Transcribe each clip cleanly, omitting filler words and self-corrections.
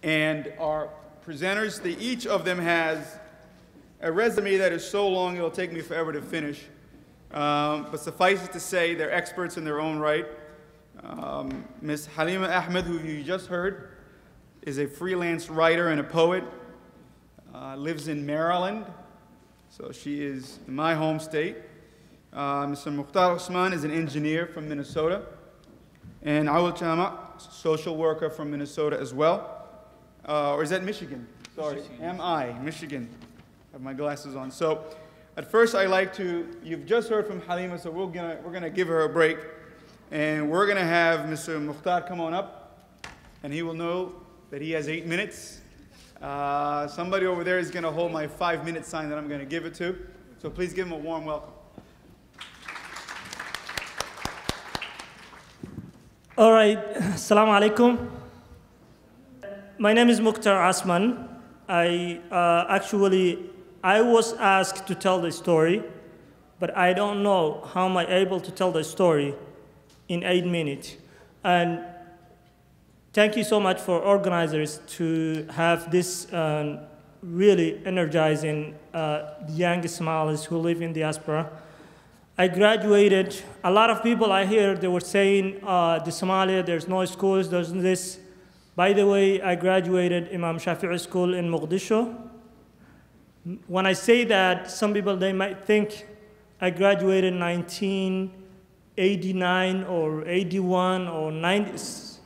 And our presenters, each of them has a resume that is so long it'll take me forever to finish. But suffice it to say, they're experts in their own right. Ms. Halima Ahmed, who you just heard, is a freelance writer and a poet, lives in Maryland, so she is in my home state. Mr. Mukhtar Usman is an engineer from Minnesota, and Awal Chama, social worker from Minnesota as well. Or is that Michigan? Sorry, Michigan. I have my glasses on. So at first you've just heard from Halima, so we're gonna give her a break. And we're gonna have Mr. Mukhtar come on up, and he will know that he has 8 minutes. Somebody over there is gonna hold my 5-minute sign that I'm gonna give it to. So please give him a warm welcome. All right, assalamu alaikum. My name is Mukhtar Usman. I was asked to tell the story, but I don't know how am I able to tell the story in 8 minutes. And thank you so much for organizers to have this really energizing young Somalis who live in diaspora. I graduated, a lot of people I hear, they were saying, the Somalia, there's no schools, there's this. By the way, I graduated Imam Shafi'i School in Mogadishu. When I say that, some people, they might think I graduated in 1989 or 81 or 90s.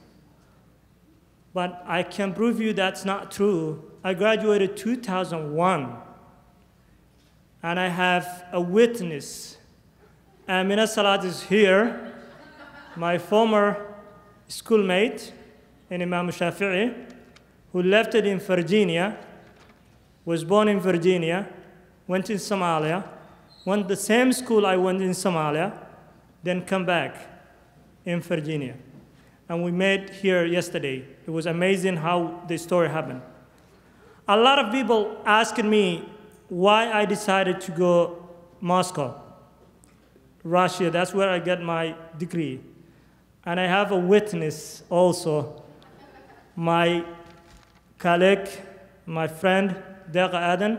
But I can prove you that's not true. I graduated 2001. And I have a witness. Amina Salat is here, my former schoolmate in Imam Shafi'i, who left it in Virginia, was born in Virginia, went in Somalia, went the same school I went in Somalia, then come back in Virginia. And we met here yesterday. It was amazing how the story happened. A lot of people asking me why I decided to go Moscow, Russia. That's where I got my degree. And I have a witness also, my colleague, my friend, Daga Aden,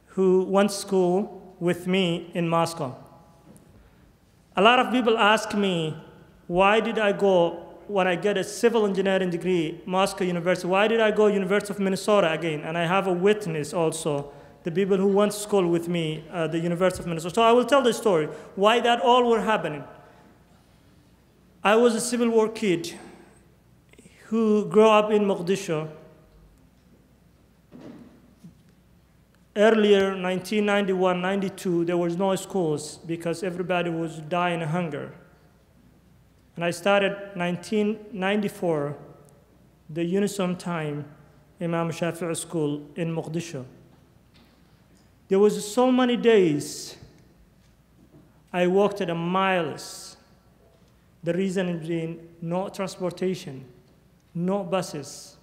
who went to school with me in Moscow. A lot of people ask me, why did I go, when I get a civil engineering degree, Moscow University, why did I go University of Minnesota again? And I have a witness also, the people who went to school with me, the University of Minnesota. So I will tell the story, why that all were happening. I was a Civil War kid who grew up in Mogadishu. Earlier, 1991, 92, there was no schools because everybody was dying of hunger. And I started 1994, the Unison Time Imam Shafi'i School in Mogadishu. There was so many days I walked at miles. The reason being no transportation, no buses.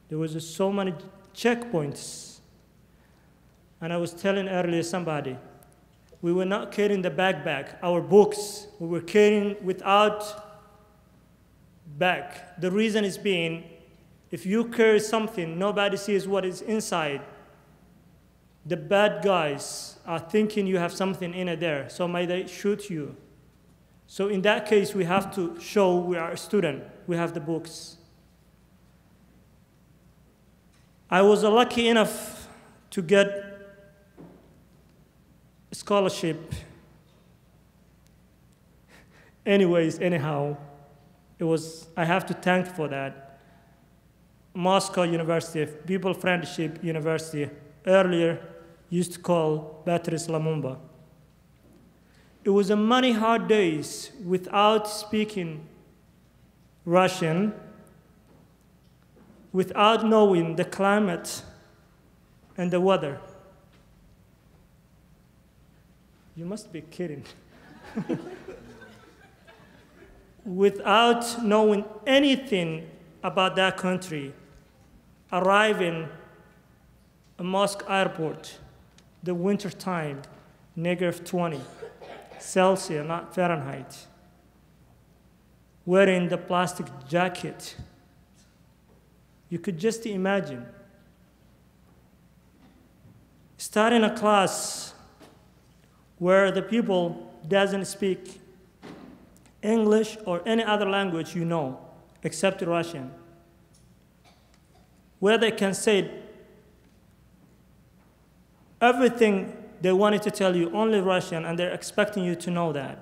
There was so many checkpoints. And I was telling earlier somebody, we were not carrying the backpack, our books, we were carrying without bag. The reason is being, if you carry something, nobody sees what is inside. The bad guys are thinking you have something in it there, so may they shoot you. So in that case, we have to show we are a student, we have the books. I was lucky enough to get a scholarship. Anyhow, I have to thank for that. Moscow University, People Friendship University, earlier used to call Patrice Lumumba. It was a many hard days without speaking Russian, without knowing the climate and the weather. You must be kidding. Without knowing anything about that country, arriving at Moscow airport, the winter time, -20 Celsius, not Fahrenheit, wearing the plastic jacket, You could just imagine. Starting a class where the people doesn't speak English or any other language you know, except Russian, where they can say everything they wanted to tell you, only Russian, and they're expecting you to know that.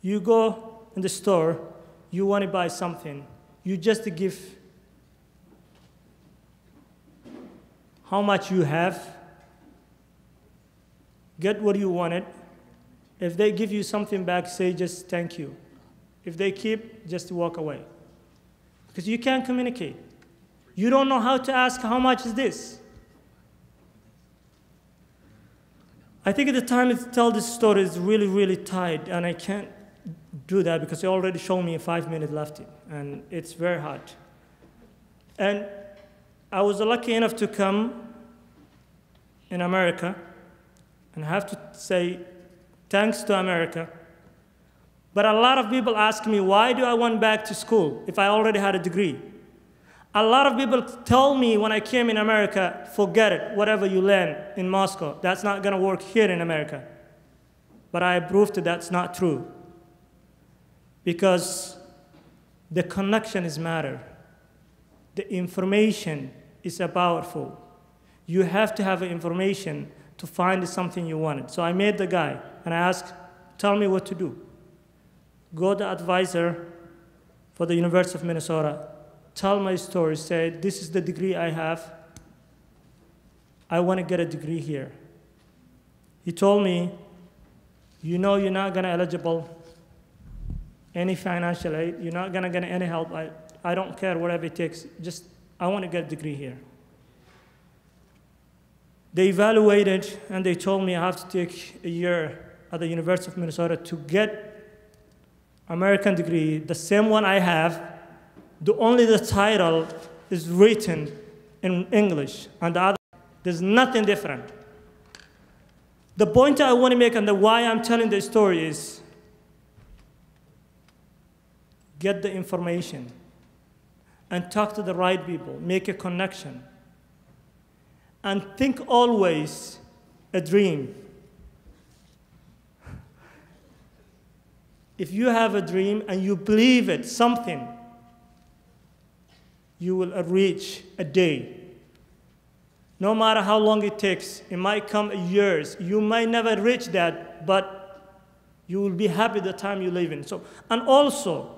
You go in the store, you want to buy something, you just give how much you have, get what you wanted. If they give you something back, say just thank you. If they keep, just walk away. Because you can't communicate. You don't know how to ask, how much is this? I think at the time to tell this story is really, really tight, and I can't do that because you already showed me 5 minutes left, and it's very hard. And I was lucky enough to come in America, and I have to say thanks to America. But a lot of people ask me, why do I want back to school if I already had a degree? A lot of people told me when I came in America, forget it, whatever you learn in Moscow, that's not gonna work here in America. But I proved that that's not true. Because the connection is matter. The information is powerful. You have to have information to find something you wanted. So I met the guy and I asked, tell me what to do. Go to the advisor for the University of Minnesota, tell my story, say, this is the degree I have. I want to get a degree here. He told me, you know you're not gonna eligible any financial aid, you're not gonna get any help. I don't care whatever it takes, just I want to get a degree here. They evaluated and they told me I have to take a year at the University of Minnesota to get American degree, the same one I have, only the title is written in English, and the other, there's nothing different. The point I want to make and why I'm telling this story is, get the information and talk to the right people, make a connection, and think always a dream. If you have a dream and you believe it, something, you will reach a day. No matter how long it takes, it might come years. You might never reach that, but you will be happy the time you live in. So, and also,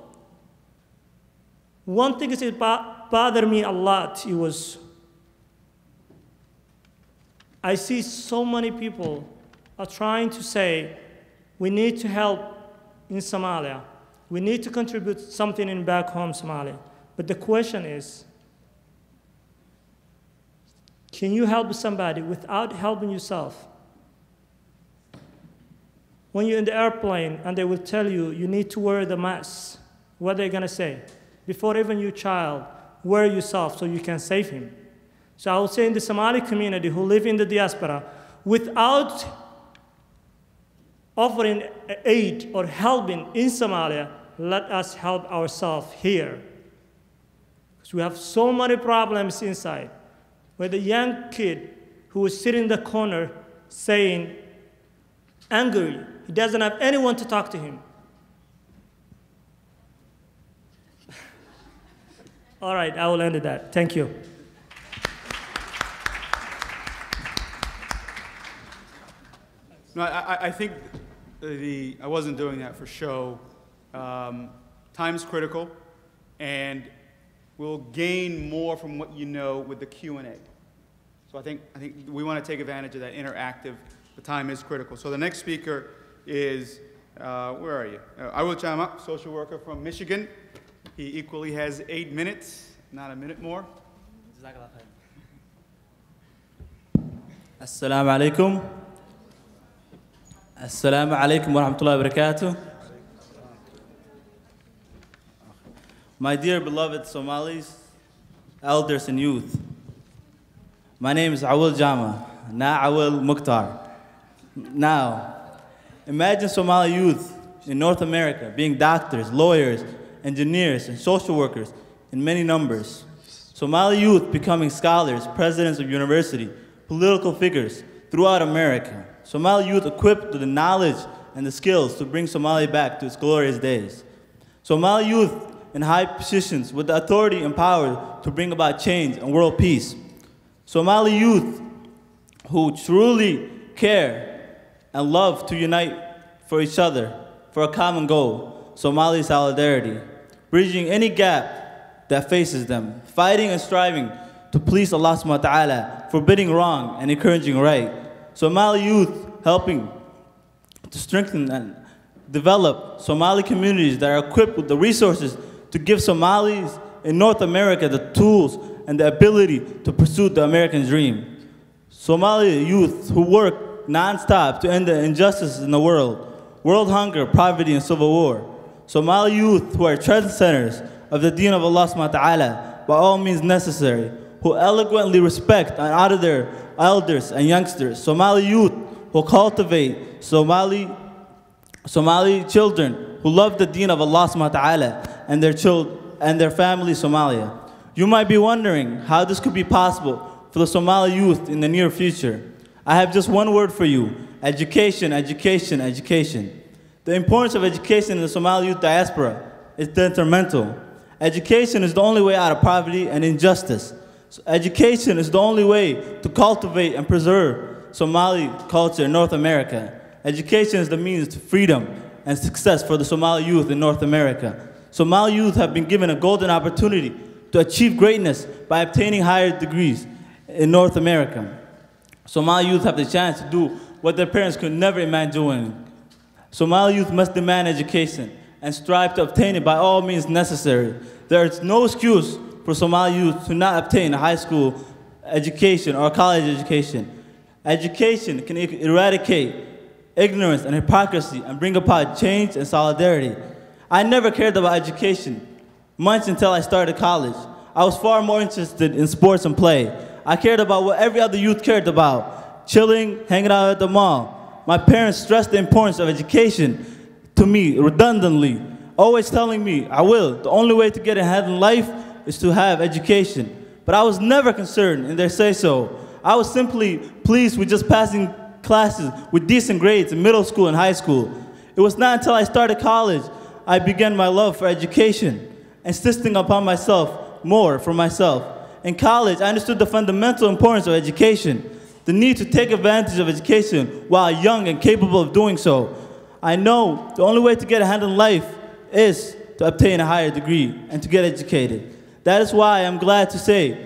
one thing that bothered me a lot, it was, I see so many people are trying to say, we need to help in Somalia. We need to contribute something in back home Somalia. But the question is, can you help somebody without helping yourself? When you're in the airplane and they will tell you, you need to wear the mask, what are they gonna say? Before even your child, wear yourself so you can save him. So I would say in the Somali community who live in the diaspora, without offering aid or helping in Somalia, let us help ourselves here. Because we have so many problems inside. Where the young kid who is sitting in the corner saying, angry, he doesn't have anyone to talk to him. All right, I will end at that. Thank you. No, I think I wasn't doing that for show. Time's critical, and we'll gain more from what you know with the Q&A. So I think we want to take advantage of that interactive. The time is critical. So the next speaker is, where are you? Awil Jama, social worker from Michigan. He equally has 8 minutes, not a minute more. Assalamu alaikum. Assalamu alaikum wa rahmatullahi wa barakatuh. My dear beloved Somalis, elders and youth, my name is Awil Jama, not Awil Mukhtar. Now, imagine Somali youth in North America being doctors, lawyers, engineers, and social workers in many numbers. Somali youth becoming scholars, presidents of university, political figures throughout America. Somali youth equipped with the knowledge and the skills to bring Somalia back to its glorious days. Somali youth in high positions with the authority and power to bring about change and world peace. Somali youth who truly care and love to unite for each other for a common goal, Somali solidarity, bridging any gap that faces them, fighting and striving to please Allah subhanahu wa ta'ala, forbidding wrong and encouraging right. Somali youth helping to strengthen and develop Somali communities that are equipped with the resources to give Somalis in North America the tools and the ability to pursue the American dream. Somali youth who work non-stop to end the injustices in the world hunger, poverty, and civil war. Somali youth who are trendsetters of the deen of Allah subhanahu wa ta'ala by all means necessary, who eloquently respect and honor their elders and youngsters. Somali youth who cultivate Somali children who love the deen of Allah subhanahu wa ta'ala and their family Somalia. You might be wondering how this could be possible for the Somali youth in the near future. I have just one word for you: education, education, education. The importance of education in the Somali youth diaspora is detrimental. Education is the only way out of poverty and injustice. So education is the only way to cultivate and preserve Somali culture in North America. Education is the means to freedom and success for the Somali youth in North America. Somali youth have been given a golden opportunity to achieve greatness by obtaining higher degrees in North America. Somali youth have the chance to do what their parents could never imagine doing. Somali youth must demand education and strive to obtain it by all means necessary. There is no excuse for Somali youth to not obtain a high school education or a college education. Education can eradicate ignorance and hypocrisy and bring about change and solidarity. I never cared about education much until I started college. I was far more interested in sports and play. I cared about what every other youth cared about: chilling, hanging out at the mall. My parents stressed the importance of education to me redundantly, always telling me, the only way to get ahead in life is to have education. But I was never concerned in their say-so. I was simply pleased with just passing classes with decent grades in middle school and high school. It was not until I started college I began my love for education, insisting upon more for myself. In college, I understood the fundamental importance of education, the need to take advantage of education while young and capable of doing so. I know the only way to get ahead in life is to obtain a higher degree and to get educated. That is why I'm glad to say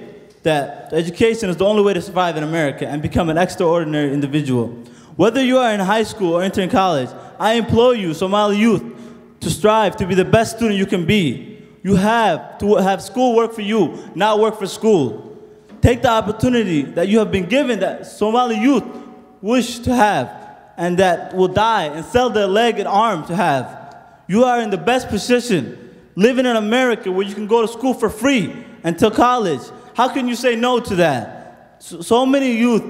that education is the only way to survive in America and become an extraordinary individual. Whether you are in high school or entering college, I implore you, Somali youth, to strive to be the best student you can be. You have to have school work for you, not work for school. Take the opportunity that you have been given that Somali youth wish to have and that will die and sell their leg and arm to have. You are in the best position, living in America where you can go to school for free until college. How can you say no to that? So many youth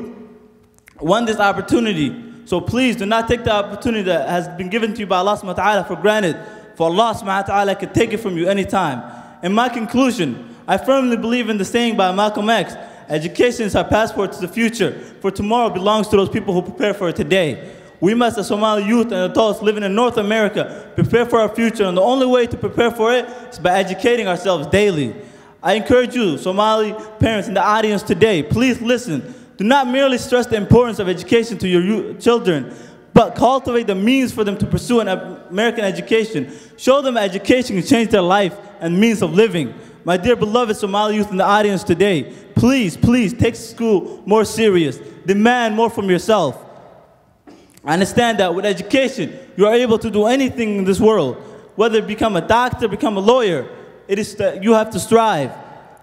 want this opportunity. So please do not take the opportunity that has been given to you by Allah subhanahu wa ta'ala for granted. For Allah subhanahu wa ta'ala can take it from you anytime. In my conclusion, I firmly believe in the saying by Malcolm X, education is our passport to the future, for tomorrow belongs to those people who prepare for it today. We must, as Somali youth and adults living in North America, prepare for our future, and the only way to prepare for it is by educating ourselves daily. I encourage you, Somali parents in the audience today, please listen. Do not merely stress the importance of education to your children, but cultivate the means for them to pursue an American education. Show them education can change their life and means of living. My dear beloved Somali youth in the audience today, please, please take school more serious. Demand more from yourself. Understand that with education, you are able to do anything in this world. Whether become a doctor, become a lawyer, it is that you have to strive.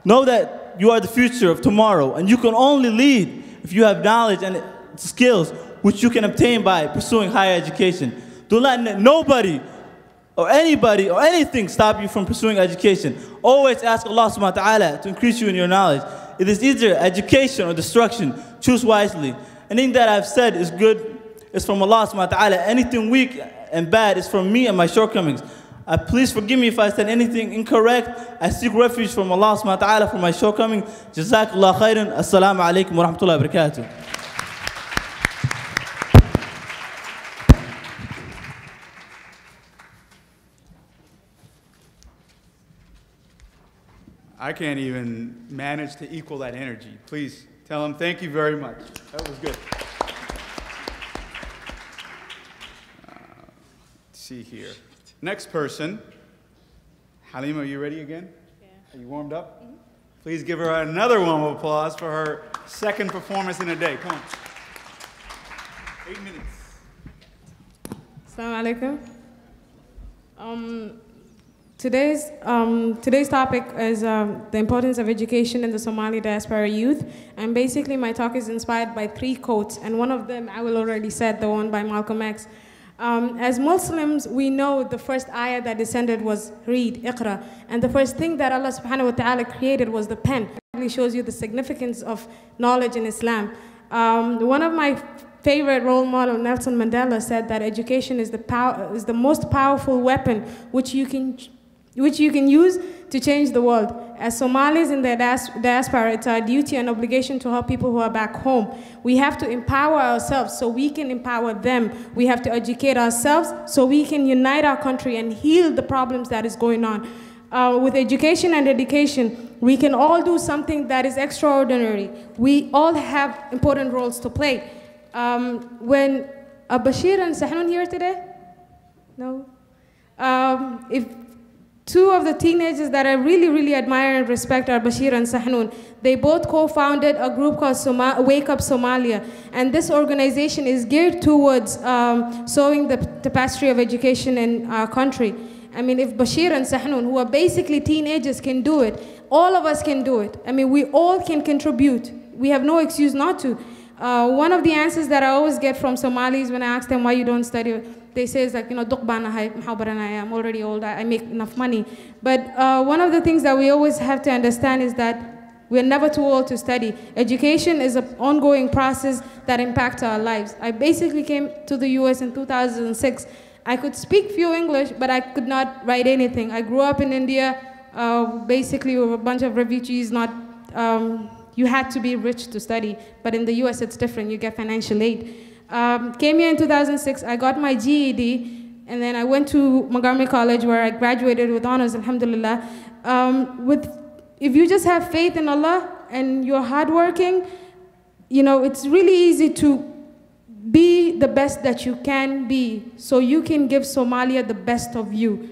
Know that you are the future of tomorrow, and you can only lead if you have knowledge and skills which you can obtain by pursuing higher education. Do not let nobody or anybody or anything stop you from pursuing education. Always ask Allah subhanahu wa ta'ala to increase you in your knowledge. It is either education or destruction. Choose wisely. Anything that I've said is good, is from Allah subhanahu wa ta'ala. Anything weak and bad is from me and my shortcomings. Please forgive me if I said anything incorrect. I seek refuge from Allah subhanahu wa ta'ala for my shortcoming. Jazakallah khairan. Assalamu alaikum wa rahmatullahi wa barakatuh. I can't even manage to equal that energy. Please tell him thank you very much. That was good. Let's see here. Next person. Halima, are you ready again? Yeah. Are you warmed up? Mm-hmm. Please give her another round of applause for her second performance in a day. Come on. 8 minutes. Assalamu alaikum. Today's topic is the importance of education in the Somali diaspora youth. And basically my talk is inspired by 3 quotes. And one of them I will already said, the one by Malcolm X. As Muslims, we know the first ayah that descended was read, Iqra. And the first thing that Allah subhanahu wa ta'ala created was the pen. It really shows you the significance of knowledge in Islam. One of my favorite role model, Nelson Mandela, said that education is the most powerful weapon which you can use to change the world. As Somalis in the diaspora, it's our duty and obligation to help people who are back home. We have to empower ourselves so we can empower them. We have to educate ourselves so we can unite our country and heal the problems that is going on. With education and dedication, we can all do something that is extraordinary. We all have important roles to play. When Bashir and Sahnun here today? No? If 2 of the teenagers that I really, really admire and respect are Bashir and Sahnun. They both co-founded a group called Wake Up Somalia. And this organization is geared towards sowing the tapestry of education in our country. I mean, if Bashir and Sahnun, who are basically teenagers, can do it, all of us can do it. I mean, we all can contribute. We have no excuse not to. One of the answers that I always get from Somalis when I ask them why you don't study, they say is like, you know, I'm already old, I make enough money. But one of the things that we always have to understand is that we're never too old to study. Education is an ongoing process that impacts our lives. I basically came to the US in 2006. I could speak few English, but I could not write anything. I grew up in India, basically with a bunch of refugees, you had to be rich to study, but in the US it's different, you get financial aid. Came here in 2006, I got my GED, and then I went to Montgomery College where I graduated with honors, alhamdulillah. If you just have faith in Allah and you're hardworking, you know, it's really easy to be the best that you can be, so you can give Somalia the best of you.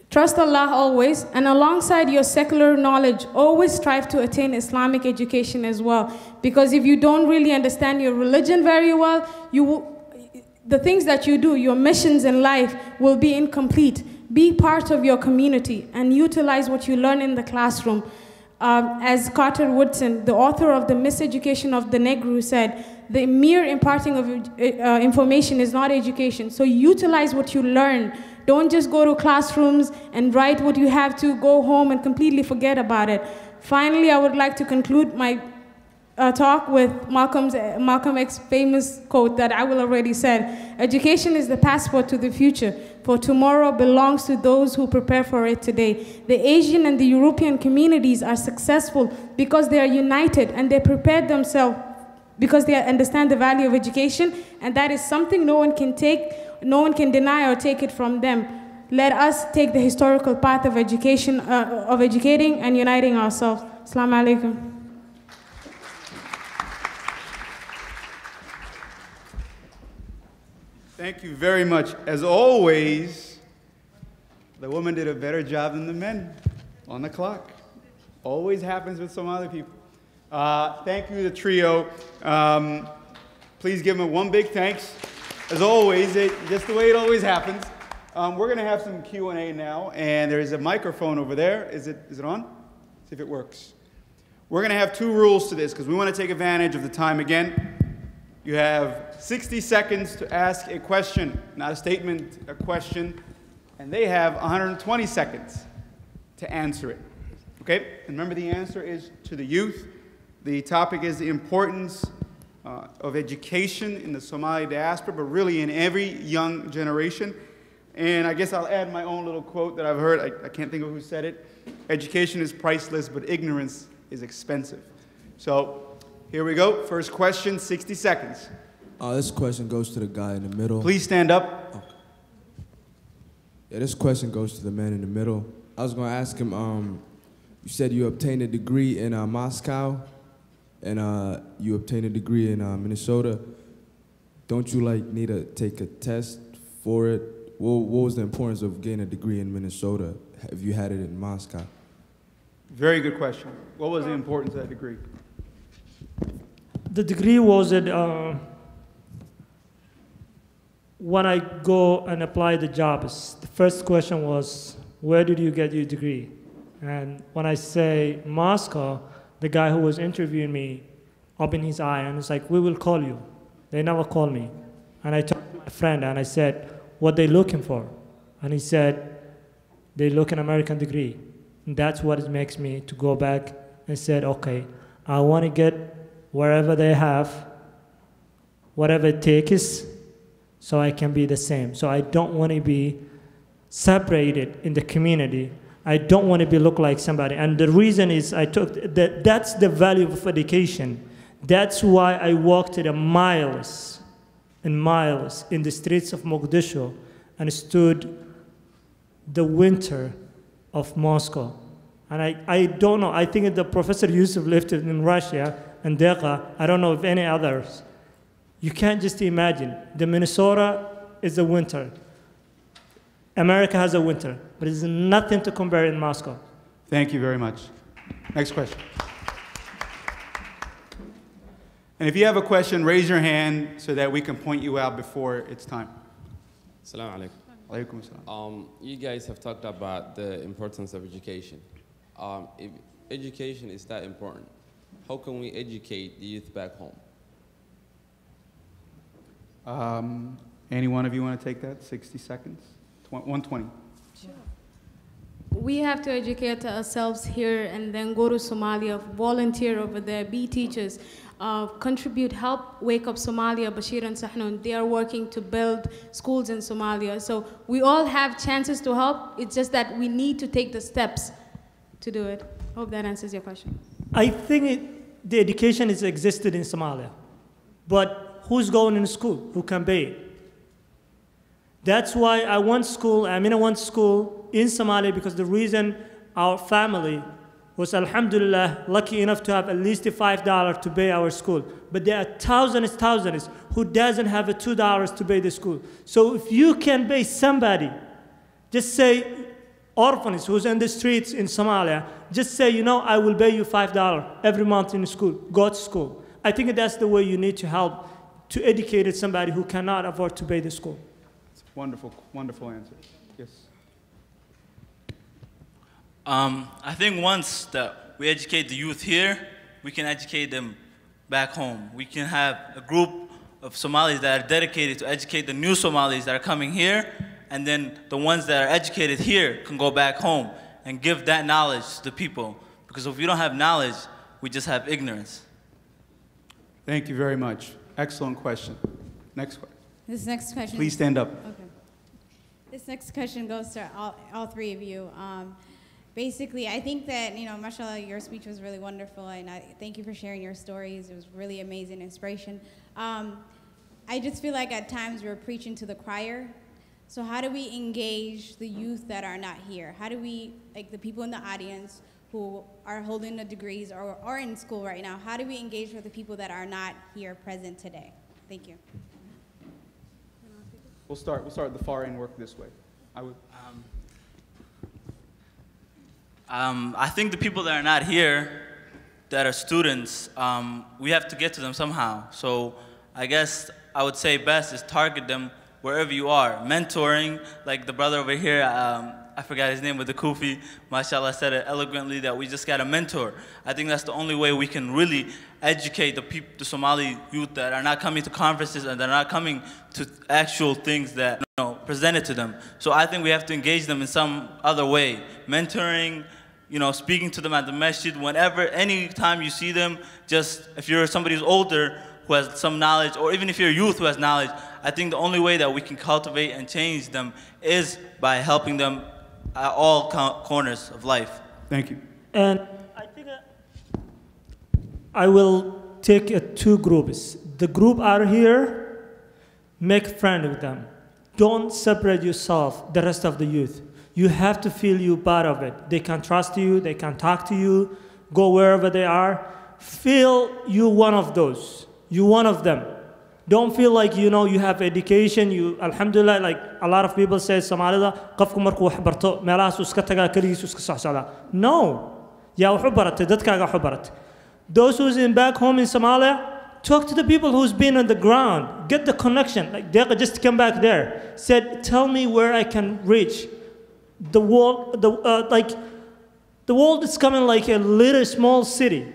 Trust Allah always, and alongside your secular knowledge, always strive to attain Islamic education as well. Because if you don't really understand your religion very well, the things that you do, your missions in life, will be incomplete. Be part of your community and utilize what you learn in the classroom. As Carter Woodson, the author of The Miseducation of the Negro, said, the mere imparting of information is not education. So utilize what you learn. Don't just go to classrooms and write what you have to, go home and completely forget about it. Finally, I would like to conclude my talk with Malcolm X's famous quote that I will already said. Education is the passport to the future, for tomorrow belongs to those who prepare for it today. The Asian and the European communities are successful because they are united and they prepared themselves because they understand the value of education, and that is something no one can deny or take it from them. Let us take the historical path of education, of educating and uniting ourselves. Assalamu alaikum. Thank you very much. As always, the women did a better job than the men on the clock. Always happens with Somali people. Thank you to the trio. Please give them one big thanks. As always, just the way it always happens. We're going to have some Q&A now, and there's a microphone over there. Is it on? See if it works. We're going to have 2 rules to this because we want to take advantage of the time again. You have 60 seconds to ask a question, not a statement, a question, and they have 120 seconds to answer it. Okay? And remember, the answer is to the youth. The topic is the importance of education in the Somali diaspora, but really in every young generation. And I guess I'll add my own little quote that I've heard. I can't think of who said it. Education is priceless, but ignorance is expensive. So here we go. First question, 60 seconds. This question goes to the guy in the middle. Please stand up. Okay. Yeah, this question goes to the man in the middle. I was going to ask him, you said you obtained a degree in Moscow, and you obtained a degree in Minnesota. Don't you need to take a test for it? What was the importance of getting a degree in Minnesota if you had it in Moscow? Very good question. What was the importance of that degree? The degree was at, when I go and apply the jobs, the first question was, where did you get your degree? And when I say Moscow, the guy who was interviewing me opened his eye and was like, we will call you. They never called me. And I talked to my friend and I said, what they looking for? And he said, they look an American degree. And that's what makes me to go back and said, okay, I want to get wherever they have, whatever it takes, so I can be the same. So I don't want to be separated in the community. I don't want to be look like somebody. And the reason is that's the value of education. That's why I walked the miles and miles in the streets of Mogadishu and stood the winter of Moscow. And I don't know, I think the Professor Yusuf lived in Russia and Deka, I don't know if any others. You can't just imagine. The Minnesota is the winter. America has a winter, but it's nothing to compare in Moscow. Thank you very much. Next question. And if you have a question, raise your hand so that we can point you out before it's time. Assalamu alaikum. Alaikum assalam. You guys have talked about the importance of education. If education is that important, how can we educate the youth back home? Any one of you want to take that? 60 seconds? 120. Sure. We have to educate ourselves here and then go to Somalia, volunteer over there, be teachers, contribute, help wake up Somalia. Bashir and Sahnun, they are working to build schools in Somalia. So we all have chances to help. It's just that we need to take the steps to do it. Hope that answers your question. I think the education is existed in Somalia, but who's going in school? Who can pay it? That's why I want school, Amina wants school in Somalia, because the reason our family was, alhamdulillah, lucky enough to have at least $5 to pay our school. But there are thousands who doesn't have $2 to pay the school. So if you can pay somebody, just say orphans who's in the streets in Somalia, just say, you know, I will pay you $5 every month in school, go to school. I think that's the way you need to help to educate somebody who cannot afford to pay the school. Wonderful, wonderful answer. Yes. I think once that we educate the youth here, we can educate them back home. We can have a group of Somalis that are dedicated to educate the new Somalis that are coming here, and then the ones that are educated here can go back home and give that knowledge to the people. Because if we don't have knowledge, we just have ignorance. Thank you very much. Excellent question. Next question. This next question. Please stand up. Okay. This next question goes to all three of you. Basically, I think that, you know, mashallah, your speech was really wonderful, and I thank you for sharing your stories. It was really amazing inspiration. I just feel like at times we're preaching to the choir. So how do we engage the youth that are not here? How do we, like the people in the audience who are holding the degrees or are in school right now, how do we engage with the people that are not here present today? Thank you. We'll start at the far end, work this way. I think the people that are not here, that are students, we have to get to them somehow. So I guess I would say best is target them wherever you are. Mentoring, like the brother over here, I forgot his name, but the Kufi, mashallah, said it eloquently that we just got a mentor. I think that's the only way we can really educate the Somali youth that are not coming to conferences and they're not coming to actual things that, you know, presented to them. So I think we have to engage them in some other way. Mentoring, you know, speaking to them at the masjid, whenever, any time you see them, just, if you're somebody who's older, who has some knowledge, or even if you're a youth who has knowledge, I think the only way that we can cultivate and change them is by helping them at all corners of life. Thank you. And I think I will take two groups. The group out here, make friends with them. Don't separate yourself, the rest of the youth. You have to feel you part of it. They can trust you, they can talk to you, go wherever they are. Feel you one of those. You one of them. Don't feel like you have education. You, alhamdulillah, like a lot of people say, Somalida, qofku markuu wax barto meelahaas iska tagaa kaligiis iska socda. No. Yaa wax u baratay, dadkaaga wax u baratay. Those who's in back home in Somalia, talk to the people who's been on the ground. Get the connection. Like Deqa just came back there. Said, tell me where I can reach. The world, the world is coming like a little small city.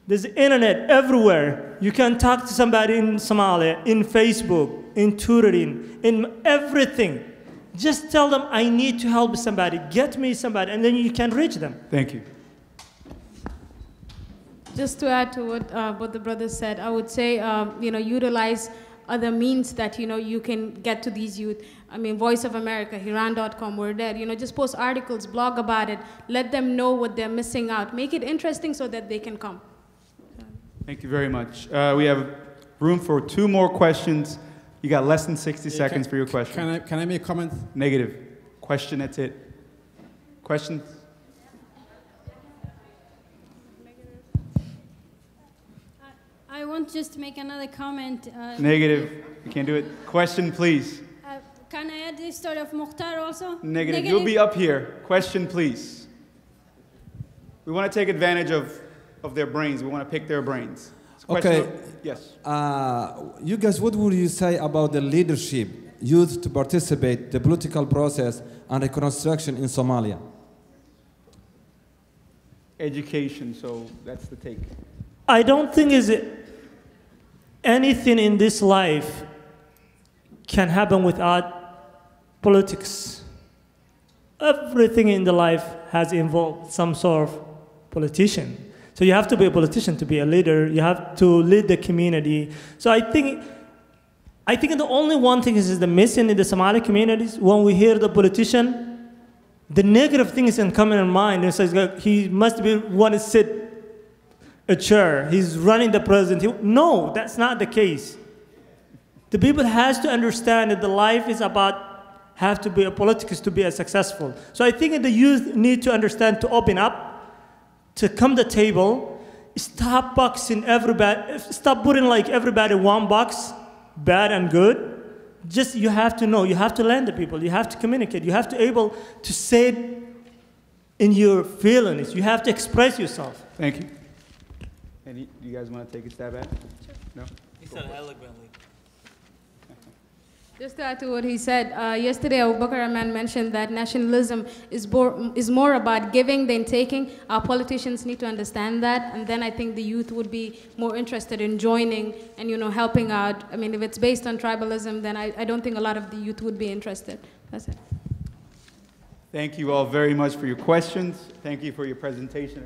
There's internet everywhere. You can talk to somebody in Somalia, in Facebook, in tutoring, in everything. Just tell them, I need to help somebody. Get me somebody, and then you can reach them. Thank you. Just to add to what the brother said, I would say, utilize other means that, you can get to these youth. I mean, Voice of America, Hiran.com, we're there. Just post articles, blog about it. Let them know what they're missing out. Make it interesting so that they can come. Thank you very much. We have room for 2 more questions. You got less than 60 seconds for your question. Can I make a comment? Negative. Question, that's it. Questions? I want just to make another comment. Negative. You can't do it. Question, please. Can I add the story of Mukhtar also? Negative. You'll be up here. Question, please. We want to take advantage of their brains. We want to pick their brains. Okay. Yes. You guys, what would you say about the leadership used to participate the political process and reconstruction in Somalia? Education, so that's the take. I don't think anything in this life can happen without politics. Everything in the life has involved some sort of politician. So you have to be a politician to be a leader. You have to lead the community. So I think the only one thing is the missing in the Somali communities. When we hear the politician, the negative things can come in mind. It says he must be want to sit a chair. He's running the president. No, that's not the case. The people has to understand that the life is have to be a politics to be successful. So I think the youth need to understand to open up, to come to the table, stop boxing everybody, stop putting like everybody in one box, bad and good. Just you have to know, you have to learn the people, you have to communicate, you have to able to say it in your feelings, you have to express yourself. Thank you. And you guys want to take a stab at it? Sure. No? He said eloquently. Just to add to what he said, yesterday Abu Bakr Rahman mentioned that nationalism is more about giving than taking. Our politicians need to understand that, and then I think the youth would be more interested in joining and helping out. I mean, if it's based on tribalism, then I don't think a lot of the youth would be interested. That's it. Thank you all very much for your questions. Thank you for your presentation.